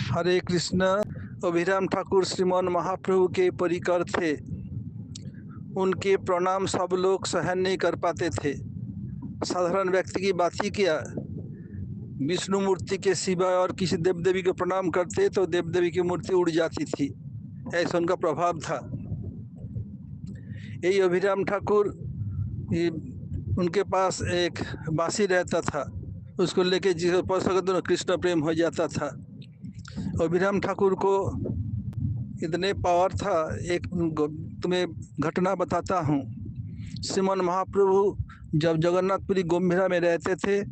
हरे कृष्ण। अभिराम ठाकुर श्रीमान महाप्रभु के परिकर थे। उनके प्रणाम सब लोग सहन नहीं कर पाते थे। साधारण व्यक्ति की बात ही क्या, विष्णु मूर्ति के सिवाय और किसी देव देवी को प्रणाम करते तो देव देवी की मूर्ति उड़ जाती थी, ऐसा उनका प्रभाव था। यही अभिराम ठाकुर, उनके पास एक बांसी रहता था, उसको लेके जिसे पढ़ सकते तो कृष्ण प्रेम हो जाता था। अभिराम ठाकुर को इतने पावर था। एक तुम्हें घटना बताता हूँ। श्रीमान महाप्रभु जब जगन्नाथपुरी गंभीरा में रहते थे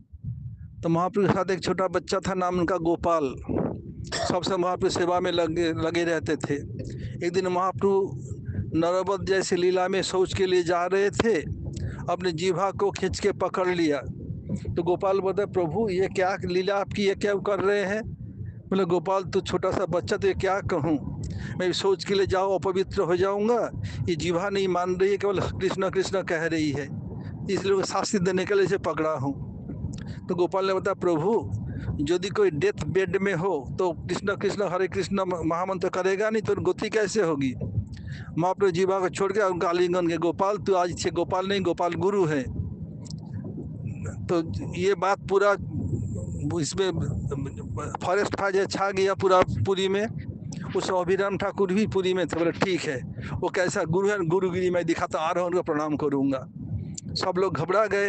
तो महाप्रभु के साथ एक छोटा बच्चा था, नाम उनका गोपाल। सबसे महाप्रभु सेवा में लगे रहते थे। एक दिन महाप्रभु नरबत जैसे लीला में शौच के लिए जा रहे थे, अपने जीभा को खींच के पकड़ लिया। तो गोपाल बोलते, प्रभु ये क्या लीला आपकी, ये क्या कर रहे हैं? बोले, गोपाल तू छोटा सा बच्चा, तो ये क्या कहूँ, मैं सोच के लिए जाओ अपवित्र हो जाऊंगा। ये जीवा नहीं मान रही है, केवल कृष्णा कृष्णा कह रही है, इसलिए शास्ति देने के लिए इसे पकड़ा हूँ। तो गोपाल ने बताया, प्रभु यदि कोई डेथ बेड में हो तो कृष्णा कृष्णा हरे कृष्णा महामंत्र करेगा नहीं तो गति कैसे होगी? महाप्रभु जीवा को छोड़ के उनका आलिंगन के, गोपाल तू आज से गोपाल नहीं, गोपाल गुरु है। तो ये बात पूरा इसमें फॉरेस्ट फायर छा गया पूरा पुरी में। उस अभिराम ठाकुर भी पुरी में थे। बोले ठीक है, वो कैसा गुरु है, गुरुगिरी मैं दिखाता आ रहा हूँ, उनको प्रणाम करूँगा। सब लोग घबरा गए।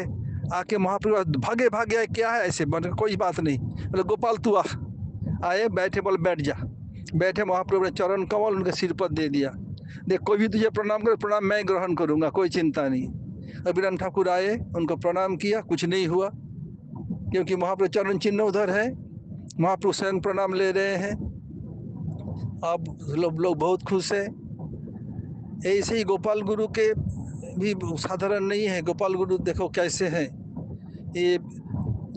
आके महाप्रभु भागे भागे, क्या है ऐसे? बोले कोई बात नहीं। बोले गोपाल तू आए, बैठे, बोले बैठ जा। बैठे, महाप्रभु ने चरण कमल उनके सिर पर दे दिया। देख कोई भी तुझे प्रणाम करे, प्रणाम मैं ग्रहण करूँगा, कोई चिंता नहीं। अभिराम ठाकुर आए, उनको प्रणाम किया, कुछ नहीं हुआ, क्योंकि महाप्रभु चरण चिन्ह उधर है। महाप्रभु स्वयं प्रणाम ले रहे हैं। अब लोग बहुत खुश है। ऐसे ही गोपाल गुरु के भी साधारण नहीं है। गोपाल गुरु देखो कैसे हैं। ये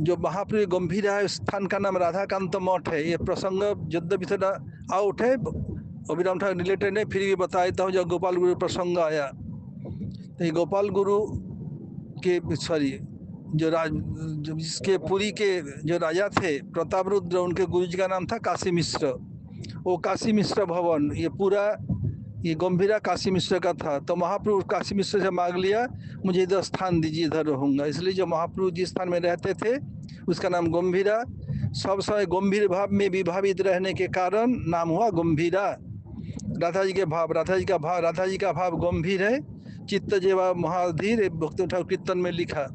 जो महाप्रभु गंभीरा है, स्थान का नाम राधाकांत मठ है। ये प्रसंग यद्यपि थोड़ा आउट है, अभिराम ठाकुर रिलेटेड है, फिर भी बता देता हूँ। जब गोपाल गुरु प्रसंग आया तो ये गोपाल गुरु के जिसके पुरी के जो राजा थे प्रतापरुद्र, उनके गुरुजी का नाम था काशी मिश्र। वो काशी मिश्र भवन, ये पूरा ये गंभीरा काशी मिश्र का था। तो महाप्रभु काशी मिश्र से मांग लिया, मुझे इधर स्थान दीजिए, इधर रहूँगा। इसलिए जो महाप्रभु जिस स्थान में रहते थे उसका नाम गंभीरा। सब समय गंभीर भाव में विभावित रहने के कारण नाम हुआ गंभीरा। राधा जी के भाव, राधा जी का भाव गंभीर है। चित्त जेवा महाधीर, भक्ति ठाकुर कीर्तन में लिखा।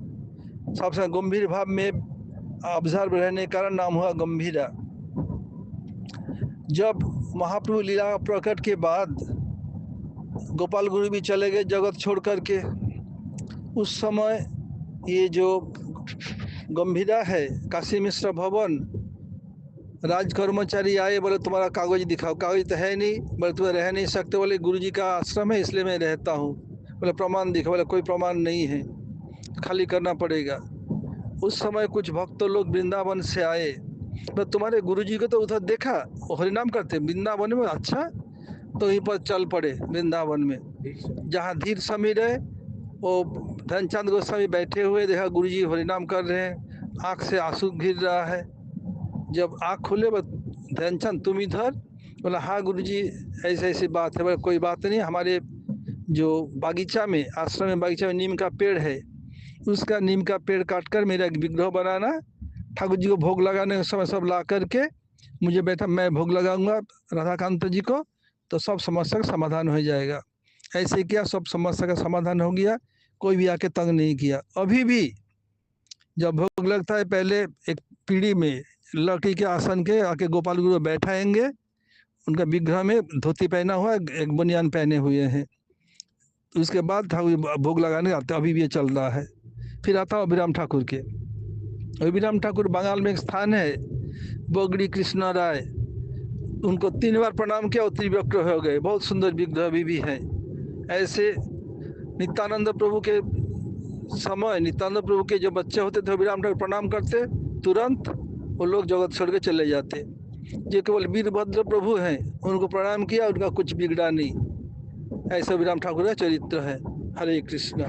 सबसे गंभीर भाव में ऑब्जर्व रहने के कारण नाम हुआ गंभीरा। जब महाप्रभु लीला प्रकट के बाद गोपाल गुरु भी चले गए जगत छोड़ करके, उस समय ये जो गंभीरा है काशी मिश्र भवन, राज कर्मचारी आए, बोले तुम्हारा कागज दिखाओ। कागज तो है नहीं। बोले तुम्हें रह नहीं सकते। बोले गुरुजी का आश्रम है इसलिए मैं रहता हूँ। बोले प्रमाण दिखाओ। बोले कोई प्रमाण नहीं है, खाली करना पड़ेगा। उस समय कुछ भक्त लोग वृंदावन से आए, तो तुम्हारे गुरुजी को तो उधर देखा, वो हरिनाम करते वृंदावन में। अच्छा, तो यहीं पर चल पड़े वृंदावन में, जहाँ धीर समीर है। वो धनचंद गोस्वामी बैठे हुए देखा गुरुजी हरिनाम कर रहे हैं, आँख से आंसू गिर रहा है। जब आँख खुले, ध्यानचंद तुम इधर? बोला हाँ गुरुजी, ऐसी ऐसी बात है। बोला कोई बात नहीं, हमारे जो बागीचा में, आश्रम में बागीचा में नीम का पेड़ है, उसका नीम का पेड़ काट कर मेरा एक विग्रह बनाना, ठाकुर जी को भोग लगाने के समय सब ला करके मुझे बैठा, मैं भोग लगाऊंगा राधाकांत जी को, तो सब समस्या का समाधान हो जाएगा। ऐसे किया, सब समस्या का समाधान हो गया। कोई भी आके तंग नहीं किया। अभी भी जब भोग लगता है, पहले एक पीढ़ी में लकड़ी के आसन के आके गोपाल गुरु बैठाएंगे, उनका विग्रह में धोती पहना हुआ, एक बनियान पहने हुए हैं। उसके बाद ठाकुर भोग लगाने आते। अभी भी ये चल रहा है। फिर आता हूँ अभिराम ठाकुर के। अभिराम ठाकुर बंगाल में एक स्थान है, बोगड़ी कृष्णा राय, उनको 3 बार प्रणाम किया, त्रिविक्रम हो गए। बहुत सुंदर विग्रह अभी भी है। ऐसे नित्यानंद प्रभु के समय, नित्यानंद प्रभु के जो बच्चे होते थे अभिराम ठाकुर प्रणाम करते, तुरंत वो लोग जगत छोड़ के चले जाते। जो केवल वीरभद्र प्रभु हैं, उनको प्रणाम किया, उनका कुछ बिगड़ा नहीं। ऐसा अभिराम ठाकुर का चरित्र है। हरे कृष्णा।